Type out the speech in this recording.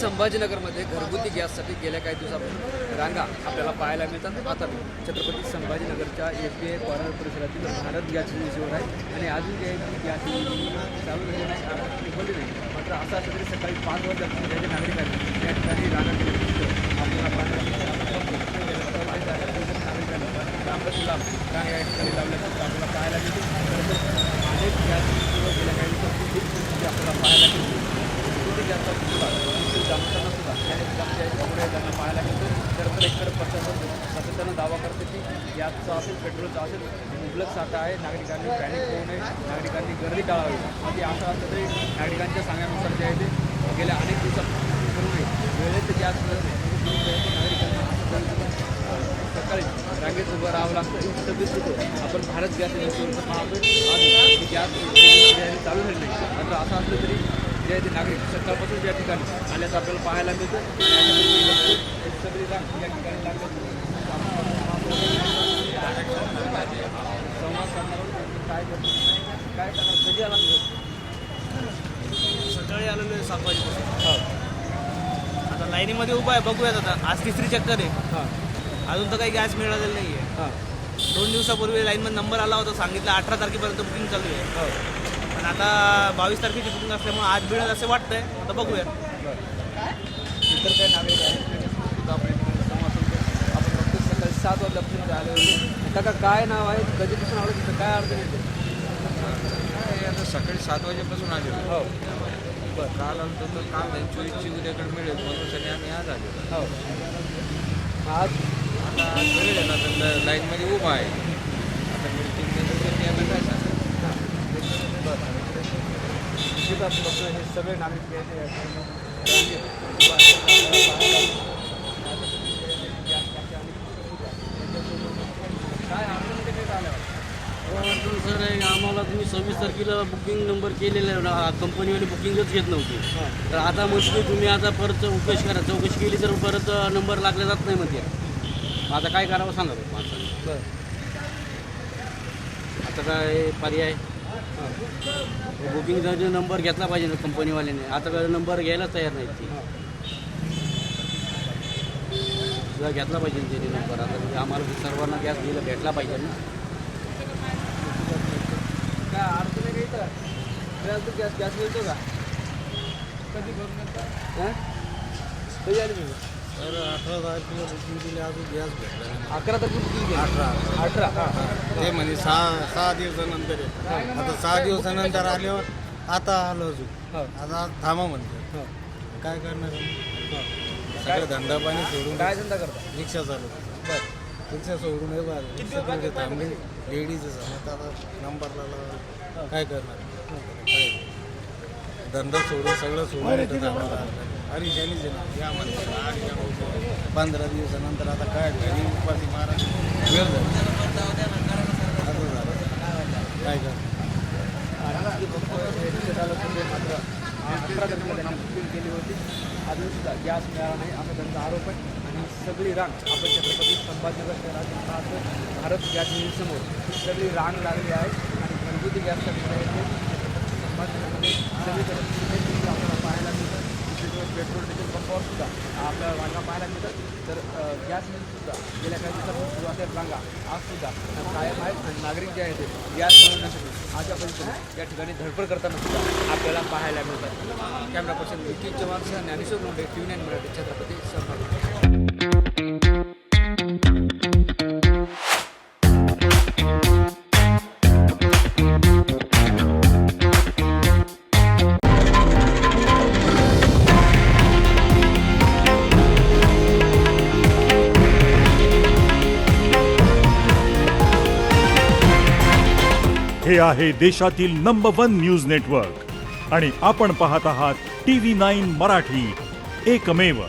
संभाजीनगरमध्ये घरगुती गॅससाठी गेल्या काही दिवसापासून रांगा आपल्याला पाहायला मिळतात. आता मी छत्रपती संभाजीनगरच्या SBI कॉर्नर परिसरातील भारत गॅस एजन्सीवर आहे आणि अजून जे गॅस चालू झाली नाही, बोलली नाही. मात्र असं असं तरी सकाळी 5 वाजल्यापासून ज्या नागरिकांनी या ठिकाणी रांगा केली आपल्याला पाहायला रांगा या ठिकाणी लावल्याचं आपल्याला पाहायला मिळते. अनेक गॅस गेल्या काही दिवसांपूर्वी आपल्याला पाहायला मिळते. गॅसचा जमताना सुद्धा त्यांना पाहायला मिळतो. तर इकडे प्रशासन सातत्यानं दावा करते की गॅसचा असेल पेट्रोलचा असेल मुबलक साठा आहे. नागरिकांनी पॅनिक होऊ नये, नागरिकांनी गर्दी टाळावी. अगदी असं असं तरी नागरिकांच्या सांगण्यानुसार जे आहे ते गेल्या अनेक दिवसात करू नये. वेळेत गॅस नागरिकांना सकाळी रांगेत उभं राहावं लागतं. सगळीच आपण भारत गॅस एजन्सीवर पाहतोय आज गॅस चालू झाली नाही. मात्र असं असलं तरी जे आहे ते नागरिक सकाळपासून ज्या ठिकाणी आल्याचं आपल्याला पाहायला मिळतं. सगळी रांग या ठिकाणी लागतात. संवाद साधण्यावर काय करणार कधी आला सकाळी आलेलो आहे 7 वाजेपासून. हो आता लाईनीमध्ये उभा आहे, बघूयात आता. आज तिसरी चक्कर आहे. हां अजून तर काही गॅस मिळालेला नाही आहे. हां 2 दिवसापूर्वी लाईनमध्ये नंबर आला होता, सांगितलं 18 तारखेपर्यंत बुकिंग चालू आहे. हो पण आता 22 तारखेची बुकिंग असल्यामुळे आज मिळेल असं वाटतंय. आता बघूया. इतर काही नागरिक आहेत सुद्धा आपण संवाद साधतो. आपण फक्त सकाळी 7 वाजल्यापासून आले होते. काका काय नाव आहे, कधीपासून आलं तिथं काय अडचण येते? काय आता सकाळी 7 वाजेपासून आले हो बरं. काल आलो तर काल नाही, 24ची उद्याकडे मिळेल म्हणून आम्ही आज आलो. हो आज आता आज मिळेल ना, तर लाईनमध्ये उभा आहे. आता मिळतील यायला काय सांगा. निश्चित आपण बघतो हे सगळे नागरिक काय अडचण ते काय आल्यावर सर आम्हाला तुम्ही 26 तारखेला बुकिंग नंबर केलेला आहे ना, कंपनीवाली बुकिंगच घेत नव्हती. तर आता म्हणते तुम्ही आता परत चौकशी करा. चौकशी केली तर परत नंबर लागला जात नाही म्हणते. आता काय करावं सांगा माणसाने. बरं आता काय पर्याय बुकिंगचा जो नंबर घेतला पाहिजे ना कंपनीवाल्याने. आता काय नंबर घ्यायलाच तयार नाही ती. तुला घेतला पाहिजे त्याने नंबर. आता म्हणजे आम्हाला सर्वांना गॅस दिला भेटला पाहिजे ना. काय अडचण आहे का इथं गॅस गॅस मिळतो का? कधी करून हां कधी आली तुम्ही? तर 18 तारखेला बुकिंग दिली, अजून गॅस भेटला नाही. 11 तारखेला बुकिंग केली. 18 हां ते म्हणजे 6 दिवसानंतर आहे. आता 6 दिवसानंतर आल्यावर आता आलो अजून. हो आता थांबा म्हणते. हो काय करणार हो सगळं धंदा पाणी सोडून काय धंदा करता? रिक्षा चालू. बरं रिक्षा सोडून हे बघा, रिक्षा तुमचे थांबली लेडीज आता नंबरला लावा. काय करणार काय धंदा सोडून सगळं सोडून इथं थांबायला लागलं. आणि ज्यांनीच ना या म्हणतात आणि 15 दिवसानंतर आता काय घरी उपाशी मारा वेळ झाला. असं झालं काय करणार. मात्र 18 तारखेला त्यांनी बुकिंग केली होती. अजून सुद्धा गॅस मिळाला नाही असा त्यांचा आरोप आहे. आणि सगळी रांग आपण छत्रपती संभाजीनगर शहरात पाहतो. भारत गॅस समोर सगळी रांग लागली आहे. आणि घरगुती गॅससाठी संभाजीनगरमध्ये सगळीकडे आपल्याला पाहायला मिळतं. पेट्रोल डिझेल पंपावर सुद्धा आपल्याला रांगा पाहायला मिळतात. तर गॅस सुद्धा गेल्या काही दिवसापासून सुरू असेल रांगा आज सुद्धा कायम आहेत. आणि नागरिक जे आहेत ते गॅस मिळवण्यासाठी अशा परिस्थितीत या ठिकाणी धडपड करताना सुद्धा आपल्याला पाहायला मिळतात. कॅमेरा पर्सन विकी चव्हाण सह ज्ञानेश्वर लोंढे, TV9 मराठी, छत्रपती संभाजी. हे आहे देशातील नंबर 1 न्यूज नेटवर्क आणि आपण पाहत आहात TV9 मराठी, एकमेव.